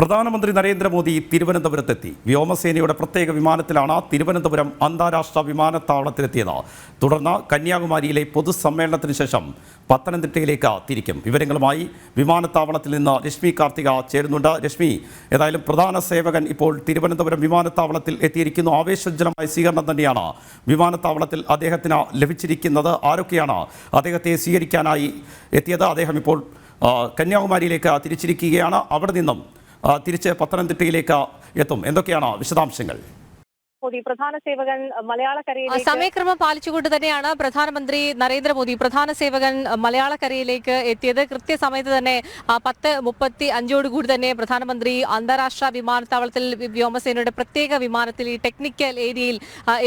പ്രധാനമന്ത്രി നരേന്ദ്രമോദി തിരുവനന്തപുരത്തെത്തി. വ്യോമസേനയുടെ പ്രത്യേക വിമാനത്തിലാണ് തിരുവനന്തപുരം അന്താരാഷ്ട്ര വിമാനത്താവളത്തിലെത്തിയത്. തുടർന്ന് കന്യാകുമാരിയിലെ പൊതുസമ്മേളനത്തിന് ശേഷം പത്തനംതിട്ടയിലേക്ക് തിരിക്കും. വിവരങ്ങളുമായി വിമാനത്താവളത്തിൽ നിന്ന് രശ്മി കാർത്തിക ചേരുന്നുണ്ട്. രശ്മി, ഏതായാലും പ്രധാന സേവകൻ ഇപ്പോൾ തിരുവനന്തപുരം വിമാനത്താവളത്തിൽ എത്തിയിരിക്കുന്നു. ആവേശോജ്വലമായ സ്വീകരണം തന്നെയാണ് വിമാനത്താവളത്തിൽ അദ്ദേഹത്തിന് ലഭിച്ചിരിക്കുന്നത്. ആരൊക്കെയാണ് അദ്ദേഹത്തെ സ്വീകരിക്കാനായി എത്തിയത്? അദ്ദേഹം ഇപ്പോൾ കന്യാകുമാരിയിലേക്ക് തിരിച്ചിരിക്കുകയാണ്. അവിടെ നിന്നും തിരിച്ച് പത്തനംതിട്ടയിലേക്ക് എത്തും. എന്തൊക്കെയാണ് വിശദാംശങ്ങൾ? പ്രധാന സേവകൻ മലയാളക്കരയിലേക്ക് സമയക്രമം പാലിച്ചുകൊണ്ട് തന്നെയാണ് പ്രധാനമന്ത്രി നരേന്ദ്രമോദി പ്രധാന സേവകൻ മലയാളക്കരയിലേക്ക് എത്തിയത്. കൃത്യസമയത്ത് തന്നെ 10:35 തന്നെ പ്രധാനമന്ത്രി അന്താരാഷ്ട്ര വിമാനത്താവളത്തിൽ വ്യോമസേനയുടെ പ്രത്യേക വിമാനത്തിൽ ഈ ടെക്നിക്കൽ ഏരിയയിൽ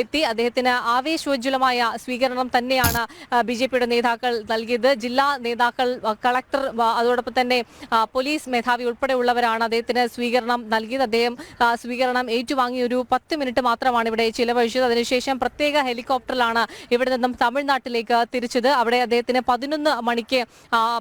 എത്തി. അദ്ദേഹത്തിന് ആവേശോജ്വലമായ സ്വീകരണം തന്നെയാണ് BJPയുടെ നേതാക്കൾ നൽകിയത്. ജില്ലാ നേതാക്കൾ, കളക്ടർ, അതോടൊപ്പം തന്നെ പോലീസ് മേധാവി ഉൾപ്പെടെയുള്ളവരാണ് അദ്ദേഹത്തിന് സ്വീകരണം നൽകിയത്. അദ്ദേഹം സ്വീകരണം ഏറ്റുവാങ്ങി ഒരു 10 മിനിറ്റ് മാത്രമാണ് ഇവിടെ ചിലവഴിച്ചത്. അതിനുശേഷം പ്രത്യേക ഹെലികോപ്റ്ററിലാണ് ഇവിടെ നിന്നും തമിഴ്നാട്ടിലേക്ക് തിരിച്ചത്. അവിടെ അദ്ദേഹത്തിന് 11 മണിക്ക്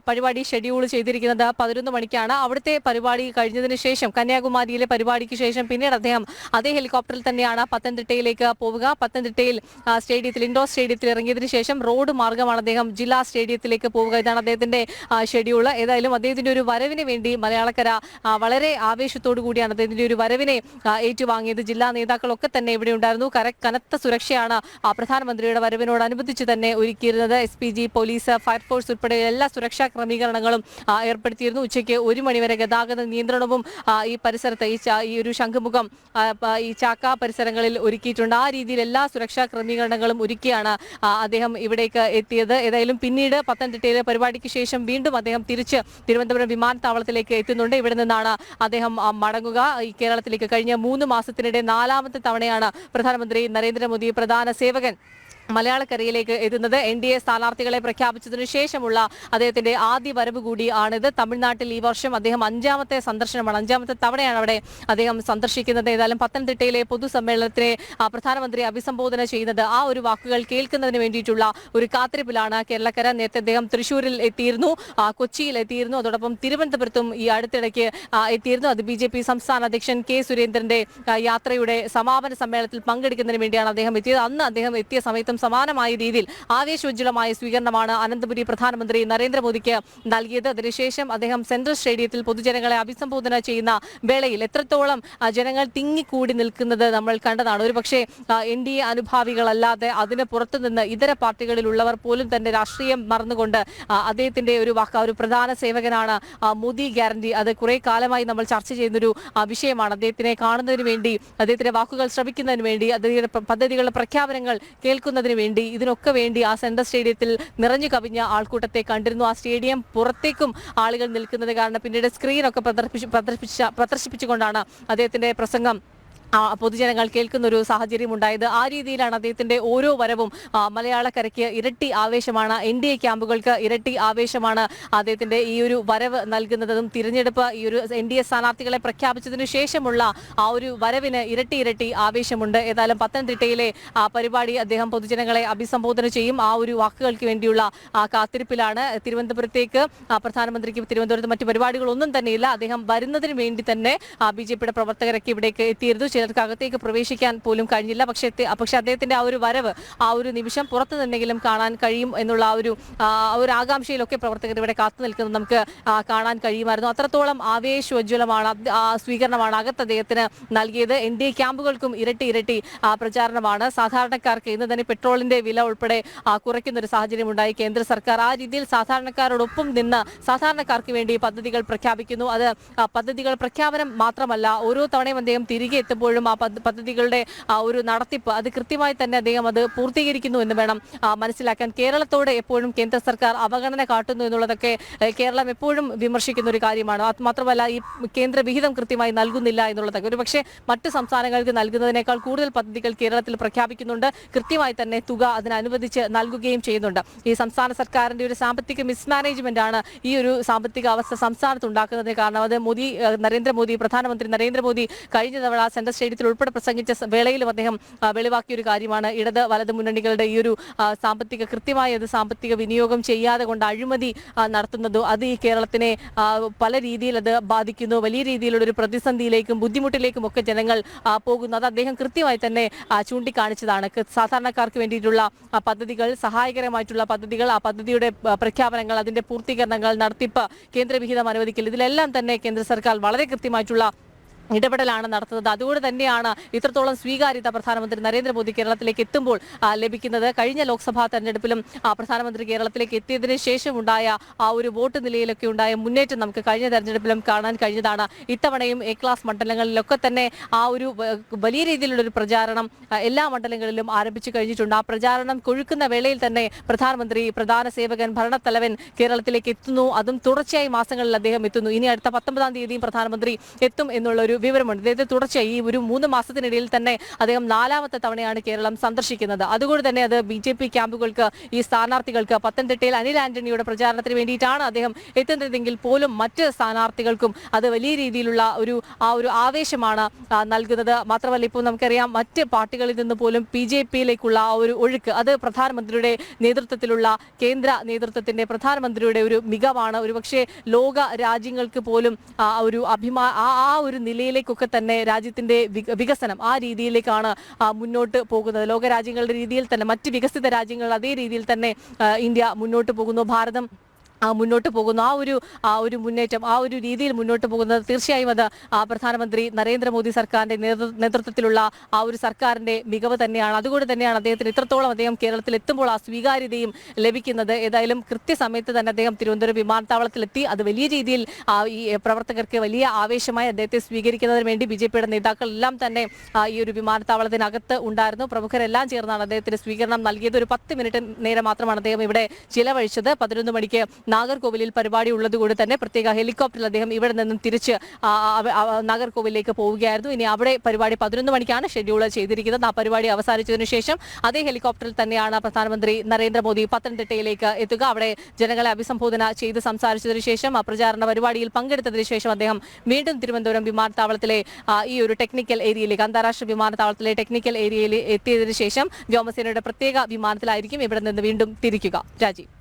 പരിപാടി ഷെഡ്യൂൾ ചെയ്തിരിക്കുന്നത് 11 മണിക്കാണ്. അവിടുത്തെ പരിപാടി കഴിഞ്ഞതിന് ശേഷം കന്യാകുമാരിയിലെ പരിപാടിക്ക് ശേഷം പിന്നീട് അദ്ദേഹം അതേ ഹെലികോപ്റ്ററിൽ തന്നെയാണ് പത്തനംതിട്ടയിലേക്ക് പോവുക. പത്തനംതിട്ടയിൽ സ്റ്റേഡിയത്തിൽ, ഇൻഡോർ സ്റ്റേഡിയത്തിൽ ഇറങ്ങിയതിനു ശേഷം റോഡ് മാർഗമാണ് അദ്ദേഹം ജില്ലാ സ്റ്റേഡിയത്തിലേക്ക് പോവുക. ഇതാണ് അദ്ദേഹത്തിന്റെ ഷെഡ്യൂൾ. ഏതായാലും അദ്ദേഹത്തിന്റെ ഒരു വരവിന് വേണ്ടി മലയാളക്കര വളരെ ആവേശത്തോടു കൂടിയാണ് അദ്ദേഹത്തിന്റെ ഒരു വരവിനെ ഏറ്റുവാങ്ങിയത്. ജില്ലാ നേതാക്കളൊക്കെ തന്നെ ഇവിടെ ഉണ്ടായിരുന്നു. കനത്ത സുരക്ഷയാണ് പ്രധാനമന്ത്രിയുടെ വരവിനോടനുബന്ധിച്ച് തന്നെ ഒരുക്കിയിരുന്നത്. SPG, പോലീസ്, ഫയർഫോഴ്സ് ഉൾപ്പെടെ എല്ലാ സുരക്ഷാ ക്രമീകരണങ്ങളും ഏർപ്പെടുത്തിയിരുന്നു. ഉച്ചയ്ക്ക് 1 മണിവരെ ഗതാഗത നിയന്ത്രണവും ഈ പരിസരത്ത്, ഈ ഒരു ശംഖുമുഖം, ഈ ചാക്ക പരിസരങ്ങളിൽ ഒരുക്കിയിട്ടുണ്ട്. ആ രീതിയിൽ എല്ലാ സുരക്ഷാ ക്രമീകരണങ്ങളും ഒരുക്കിയാണ് അദ്ദേഹം ഇവിടേക്ക് എത്തിയത്. ഏതായാലും പിന്നീട് പത്തനംതിട്ടയിലെ പരിപാടിക്ക് ശേഷം വീണ്ടും അദ്ദേഹം തിരിച്ച് തിരുവനന്തപുരം വിമാനത്താവളത്തിലേക്ക് എത്തുന്നുണ്ട്. ഇവിടെ നിന്നാണ് അദ്ദേഹം മടങ്ങുക. ഈ കേരളത്തിലേക്ക് കഴിഞ്ഞ 3 മാസത്തിനിടെ 4ാമത്തെ തവണയാണ് പ്രധാനമന്ത്രി നരേന്ദ്രമോദി പ്രധാന സേവകൻ മലയാളക്കരയിലേക്ക് എത്തുന്നത്. NDA സ്ഥാനാർത്ഥികളെ പ്രഖ്യാപിച്ചതിനു ശേഷമുള്ള അദ്ദേഹത്തിന്റെ ആദ്യ വരവ് കൂടി ആണിത്. തമിഴ്നാട്ടിൽ ഈ വർഷം അദ്ദേഹം 5ാമത്തെ സന്ദർശനമാണ്, 5ാമത്തെ തവണയാണ് അവിടെ അദ്ദേഹം സന്ദർശിക്കുന്നത്. ഏതായാലും പത്തനംതിട്ടയിലെ പൊതുസമ്മേളനത്തിനെ പ്രധാനമന്ത്രി അഭിസംബോധന ചെയ്യുന്നത്, ആ ഒരു വാക്കുകൾ കേൾക്കുന്നതിന് വേണ്ടിയിട്ടുള്ള ഒരു കാത്തിരിപ്പിലാണ് കേരളക്കര. നേരത്തെ അദ്ദേഹം തൃശ്ശൂരിൽ എത്തിയിരുന്നു, കൊച്ചിയിൽ എത്തിയിരുന്നു, അതോടൊപ്പം തിരുവനന്തപുരത്തും ഈ അടുത്തിടയ്ക്ക് എത്തിയിരുന്നു. അത് BJP സംസ്ഥാന അധ്യക്ഷൻ K. സുരേന്ദ്രന്റെ യാത്രയുടെ സമാപന സമ്മേളനത്തിൽ പങ്കെടുക്കുന്നതിന് വേണ്ടിയാണ് അദ്ദേഹം എത്തിയത്. അന്ന് അദ്ദേഹം എത്തിയ സമയത്തും സമാനമായ രീതിയിൽ ആവേശോജ്വലമായ സ്വീകരണമാണ് അനന്തപുരി പ്രധാനമന്ത്രി നരേന്ദ്രമോദിക്ക് നൽകിയത്. അതിനുശേഷം അദ്ദേഹം സെൻട്രൽ സ്റ്റേഡിയത്തിൽ പൊതുജനങ്ങളെ അഭിസംബോധന ചെയ്യുന്ന വേളയിൽ എത്രത്തോളം ജനങ്ങൾ തിങ്ങിക്കൂടി നിൽക്കുന്നത് നമ്മൾ കണ്ടതാണ്. ഒരുപക്ഷെ NDA അനുഭാവികളല്ലാതെ അതിന് പുറത്തുനിന്ന് ഇതര പാർട്ടികളിലുള്ളവർ പോലും തന്നെ രാഷ്ട്രീയം മറന്നുകൊണ്ട് അദ്ദേഹത്തിന്റെ ഒരു വാക്ക്, ഒരു പ്രധാന സേവകനാണ് മോദി ഗ്യാരണ്ടി, അത് കുറെ കാലമായി നമ്മൾ ചർച്ച ചെയ്യുന്നൊരു വിഷയമാണ്. അദ്ദേഹത്തിനെ കാണുന്നതിന് വേണ്ടി, അദ്ദേഹത്തിന്റെ വാക്കുകൾ ശ്രമിക്കുന്നതിന് വേണ്ടി, അദ്ദേഹത്തിന്റെ പദ്ധതികളുടെ പ്രഖ്യാപനങ്ങൾ കേൾക്കുന്നതിന് വേണ്ടി, ഇതിനൊക്കെ വേണ്ടി ആ സെൻട്രൽ സ്റ്റേഡിയത്തിൽ നിറഞ്ഞു കവിഞ്ഞ ആൾക്കൂട്ടത്തെ കണ്ടിരുന്നു. ആ സ്റ്റേഡിയം പുറത്തേക്കും ആളുകൾ നിൽക്കുന്നത് കാരണം പിന്നീട് സ്ക്രീനൊക്കെ പ്രദർശിപ്പിച്ചുകൊണ്ടാണ് അദ്ദേഹത്തിന്റെ പ്രസംഗം പൊതുജനങ്ങൾ കേൾക്കുന്ന ഒരു സാഹചര്യം ഉണ്ടായത്. ആ രീതിയിലാണ് അദ്ദേഹത്തിന്റെ ഓരോ വരവും മലയാളക്കരയ്ക്ക് ഇരട്ടി ആവേശമാണ്, NDA ക്യാമ്പുകൾക്ക് ഇരട്ടി ആവേശമാണ് അദ്ദേഹത്തിന്റെ ഈ ഒരു വരവ് നൽകുന്നതും. തിരഞ്ഞെടുപ്പ്, ഈ ഒരു NDA സ്ഥാനാർത്ഥികളെ പ്രഖ്യാപിച്ചതിനു ശേഷമുള്ള ആ ഒരു വരവിന് ഇരട്ടി ആവേശമുണ്ട്. ഏതായാലും പത്തനംതിട്ടയിലെ പരിപാടി അദ്ദേഹം പൊതുജനങ്ങളെ അഭിസംബോധന ചെയ്യും. ആ ഒരു വാക്കുകൾക്ക് വേണ്ടിയുള്ള കാത്തിരിപ്പിലാണ്. തിരുവനന്തപുരത്തേക്ക് പ്രധാനമന്ത്രിക്ക് തിരുവനന്തപുരത്ത് മറ്റു പരിപാടികളൊന്നും തന്നെയില്ല. അദ്ദേഹം വരുന്നതിന് വേണ്ടി തന്നെ BJPയുടെ പ്രവർത്തകരൊക്കെ ഇവിടേക്ക് എത്തിയിരുന്നു. ചിലർക്ക് അകത്തേക്ക് പ്രവേശിക്കാൻ പോലും കഴിഞ്ഞില്ല. പക്ഷേ അദ്ദേഹത്തിന്റെ ആ ഒരു വരവ്, ആ ഒരു നിമിഷം പുറത്തു നിന്നെങ്കിലും കാണാൻ കഴിയും എന്നുള്ള ഒരു ആകാംക്ഷയിലൊക്കെ പ്രവർത്തകർ ഇവിടെ കാത്തു നിൽക്കുന്നത് നമുക്ക് കാണാൻ കഴിയുമായിരുന്നു. അത്രത്തോളം ആവേശോജ്വലമാണ് സ്വീകരണമാണ് അകത്ത് അദ്ദേഹത്തിന് നൽകിയത്. NDA ക്യാമ്പുകൾക്കും ഇരട്ടി പ്രചാരണമാണ്. സാധാരണക്കാർക്ക് ഇന്ന് തന്നെ പെട്രോളിന്റെ വില ഉൾപ്പെടെ കുറയ്ക്കുന്ന ഒരു സാഹചര്യം ഉണ്ടായി കേന്ദ്ര സർക്കാർ. ആ രീതിയിൽ സാധാരണക്കാരോടൊപ്പം നിന്ന് സാധാരണക്കാർക്ക് വേണ്ടി പദ്ധതികൾ പ്രഖ്യാപിക്കുന്നു. അത് പദ്ധതികൾ പ്രഖ്യാപനം മാത്രമല്ല, ഓരോ തവണയും അദ്ദേഹം തിരികെ എത്തുമ്പോഴും ആ പദ്ധതികളുടെ ഒരു നടത്തിപ്പ് അത് കൃത്യമായി തന്നെ അദ്ദേഹം അത് പൂർത്തീകരിക്കുന്നു എന്ന് വേണം മനസ്സിലാക്കാൻ. കേരളത്തോട് എപ്പോഴും കേന്ദ്ര സർക്കാർ അവഗണന കാട്ടുന്നു എന്നുള്ളതൊക്കെ കേരളം എപ്പോഴും വിമർശിക്കുന്ന ഒരു കാര്യമാണ്. അത് മാത്രമല്ല, ഈ കേന്ദ്ര വിഹിതം കൃത്യമായി നൽകുന്നില്ല എന്നുള്ളതൊക്കെ. ഒരു പക്ഷേ മറ്റ് സംസ്ഥാനങ്ങൾക്ക് നൽകുന്നതിനേക്കാൾ കൂടുതൽ പദ്ധതികൾ കേരളത്തിൽ പ്രഖ്യാപിക്കുന്നുണ്ട്. കൃത്യമായി തന്നെ തുക അതിനനുവദിച്ച് നൽകുകയും ചെയ്യുന്നുണ്ട്. ഈ സംസ്ഥാന സർക്കാരിന്റെ ഒരു സാമ്പത്തിക മിസ്മാനേജ്മെന്റ് ആണ് ഈ ഒരു സാമ്പത്തിക അവസ്ഥ സംസ്ഥാനത്ത് ഉണ്ടാക്കുന്നതിന് കാരണം. അത് പ്രധാനമന്ത്രി നരേന്ദ്രമോദി കഴിഞ്ഞ തവണ സെൻട്രൽ സ്റ്റേഡിയത്തിൽ ഉൾപ്പെടെ പ്രസംഗിച്ച വേളയിലും അദ്ദേഹം വെളിവാക്കിയ ഒരു കാര്യമാണ് ഇടത് വലത് മുന്നണികളുടെ ഈ ഒരു കൃത്യമായ സാമ്പത്തിക വിനിയോഗം ചെയ്യാതെ കൊണ്ട് അഴിമതി നടത്തുന്നതോ അത് ഈ കേരളത്തിനെ പല രീതിയിൽ അത് ബാധിക്കുന്നു, വലിയ രീതിയിലുള്ള ഒരു പ്രതിസന്ധിയിലേക്കും ബുദ്ധിമുട്ടിലേക്കും ഒക്കെ ജനങ്ങൾ പോകുന്നു. അത് അദ്ദേഹം കൃത്യമായി തന്നെ ചൂണ്ടിക്കാണിച്ചതാണ്. സാധാരണക്കാർക്ക് വേണ്ടിയിട്ടുള്ള പദ്ധതികൾ, സഹായകരമായിട്ടുള്ള പദ്ധതികൾ, ആ പദ്ധതിയുടെ പ്രഖ്യാപനങ്ങൾ, അതിന്റെ പൂർത്തീകരണങ്ങൾ, നടത്തിപ്പ്, കേന്ദ്രവിഹിതം അനുവദിക്കൽ, ഇതിലെല്ലാം തന്നെ കേന്ദ്ര സർക്കാർ വളരെ കൃത്യമായിട്ടുള്ള ഇടപെടലാണ് നടത്തുന്നത്. അതുകൊണ്ട് തന്നെയാണ് ഇത്രത്തോളം സ്വീകാര്യത പ്രധാനമന്ത്രി നരേന്ദ്രമോദി കേരളത്തിലേക്ക് എത്തുമ്പോൾ ലഭിക്കുന്നത്. കഴിഞ്ഞ ലോക്സഭാ തെരഞ്ഞെടുപ്പിലും പ്രധാനമന്ത്രി കേരളത്തിലേക്ക് എത്തിയതിനു ശേഷം ഉണ്ടായ ആ ഒരു വോട്ട് നിലയിലൊക്കെ ഉണ്ടായ മുന്നേറ്റം നമുക്ക് കഴിഞ്ഞ തെരഞ്ഞെടുപ്പിലും കാണാൻ കഴിഞ്ഞതാണ്. ഇത്തവണയും എ ക്ലാസ് മണ്ഡലങ്ങളിലൊക്കെ തന്നെ ആ ഒരു വലിയ രീതിയിലുള്ള ഒരു പ്രചാരണം എല്ലാ മണ്ഡലങ്ങളിലും ആരംഭിച്ചു കഴിഞ്ഞിട്ടുണ്ട്. ആ പ്രചാരണം കൊഴുക്കുന്ന വേളയിൽ തന്നെ പ്രധാനമന്ത്രി, പ്രധാന സേവകൻ, ഭരണത്തലവൻ കേരളത്തിലേക്ക് എത്തുന്നു. അതും തുടർച്ചയായി മാസങ്ങളിൽ അദ്ദേഹം എത്തുന്നു. ഇനി അടുത്ത 19-ാം തീയതിയും പ്രധാനമന്ത്രി എത്തും എന്നുള്ള ഒരു വിവരമുണ്ട്. അദ്ദേഹത്തെ തുടർച്ചയായി ഈ ഒരു 3 മാസത്തിനിടയിൽ തന്നെ അദ്ദേഹം 4ാമത്തെ തവണയാണ് കേരളം സന്ദർശിക്കുന്നത്. അതുകൊണ്ട് തന്നെ അത് BJP ക്യാമ്പുകൾക്ക്, ഈ സ്ഥാനാർത്ഥികൾക്ക്, പത്തനംതിട്ടയിൽ അനിൽ ആന്റണിയുടെ പ്രചാരണത്തിന് വേണ്ടിയിട്ടാണ് അദ്ദേഹം എത്തുന്നതെങ്കിൽ പോലും മറ്റ് സ്ഥാനാർത്ഥികൾക്കും അത് വലിയ രീതിയിലുള്ള ഒരു ആവേശമാണ് നൽകുന്നത്. മാത്രമല്ല, ഇപ്പോൾ നമുക്കറിയാം മറ്റ് പാർട്ടികളിൽ നിന്ന് പോലും BJP-യിലേക്കുള്ള ആ ഒരു ഒഴുക്ക് അത് പ്രധാനമന്ത്രിയുടെ നേതൃത്വത്തിലുള്ള കേന്ദ്ര നേതൃത്വത്തിന്റെ, പ്രധാനമന്ത്രിയുടെ ഒരു മികവാണ്. ഒരുപക്ഷെ ലോക രാജ്യങ്ങൾക്ക് പോലും ആ ഒരു നിലയിലേക്കൊക്കെ തന്നെ രാജ്യത്തിന്റെ വികസനം ആ രീതിയിലേക്കാണ് മുന്നോട്ട് പോകുന്നത്. ലോകരാജ്യങ്ങളുടെ രീതിയിൽ തന്നെ മറ്റ് വികസിത രാജ്യങ്ങൾ അതേ രീതിയിൽ തന്നെ ഇന്ത്യ മുന്നോട്ട് പോകുന്നു. ഭാരതം മുന്നോട്ട് പോകുന്നു. ആ ഒരു മുന്നേറ്റം, ആ ഒരു രീതിയിൽ മുന്നോട്ട് പോകുന്നത് തീർച്ചയായും അത് പ്രധാനമന്ത്രി നരേന്ദ്രമോദി സർക്കാരിന്റെ നേതൃത്വത്തിലുള്ള ആ ഒരു സർക്കാരിന്റെ മികവ് തന്നെയാണ്. അതുകൊണ്ട് തന്നെയാണ് അദ്ദേഹത്തിന് ഇത്രത്തോളം അദ്ദേഹം കേരളത്തിൽ എത്തുമ്പോൾ ആ സ്വീകാര്യതയും ലഭിക്കുന്നത്. ഏതായാലും കൃത്യസമയത്ത് തന്നെ അദ്ദേഹം തിരുവനന്തപുരം വിമാനത്താവളത്തിലെത്തി. അത് വലിയ രീതിയിൽ ഈ പ്രവർത്തകർക്ക് വലിയ ആവേശമായി അദ്ദേഹത്തെ സ്വീകരിക്കുന്നതിന് വേണ്ടി BJP-യുടെ നേതാക്കൾ എല്ലാം തന്നെ ഈ ഒരു വിമാനത്താവളത്തിനകത്ത് ഉണ്ടായിരുന്നു. പ്രമുഖരെല്ലാം ചേർന്നാണ് അദ്ദേഹത്തിന് സ്വീകരണം നൽകിയത്. ഒരു 10 മിനിറ്റ് നേരം മാത്രമാണ് അദ്ദേഹം ഇവിടെ ചിലവഴിച്ചത്. 11 മണിക്ക് നാഗർകോവിലിൽ പരിപാടി ഉള്ളതുകൊണ്ട് തന്നെ പ്രത്യേക ഹെലികോപ്റ്ററിൽ അദ്ദേഹം ഇവിടെ നിന്നും തിരിച്ച് നാഗർകോവിലേക്ക് പോവുകയായിരുന്നു. ഇനി അവിടെ പരിപാടി 11 മണിക്കാണ് ഷെഡ്യൂൾ ചെയ്തിരിക്കുന്നത്. ആ പരിപാടി അവസാനിച്ചതിനു ശേഷം അതേ ഹെലികോപ്റ്ററിൽ തന്നെയാണ് പ്രധാനമന്ത്രി നരേന്ദ്രമോദി പത്തനംതിട്ടയിലേക്ക് എത്തുക. അവിടെ ജനങ്ങളെ അഭിസംബോധന ചെയ്ത് സംസാരിച്ചതിനു ശേഷം ആ പ്രചാരണ പരിപാടിയിൽ പങ്കെടുത്തതിനു ശേഷം അദ്ദേഹം വീണ്ടും തിരുവനന്തപുരം വിമാനത്താവളത്തിലെ ഈ ഒരു ടെക്നിക്കൽ ഏരിയയിലേക്ക്, അന്താരാഷ്ട്ര വിമാനത്താവളത്തിലെ ടെക്നിക്കൽ ഏരിയയിൽ എത്തിയതിനു ശേഷം വ്യോമസേനയുടെ പ്രത്യേക വിമാനത്തിലായിരിക്കും ഇവിടെ നിന്ന് വീണ്ടും തിരിക്കുക. രാജീവ്.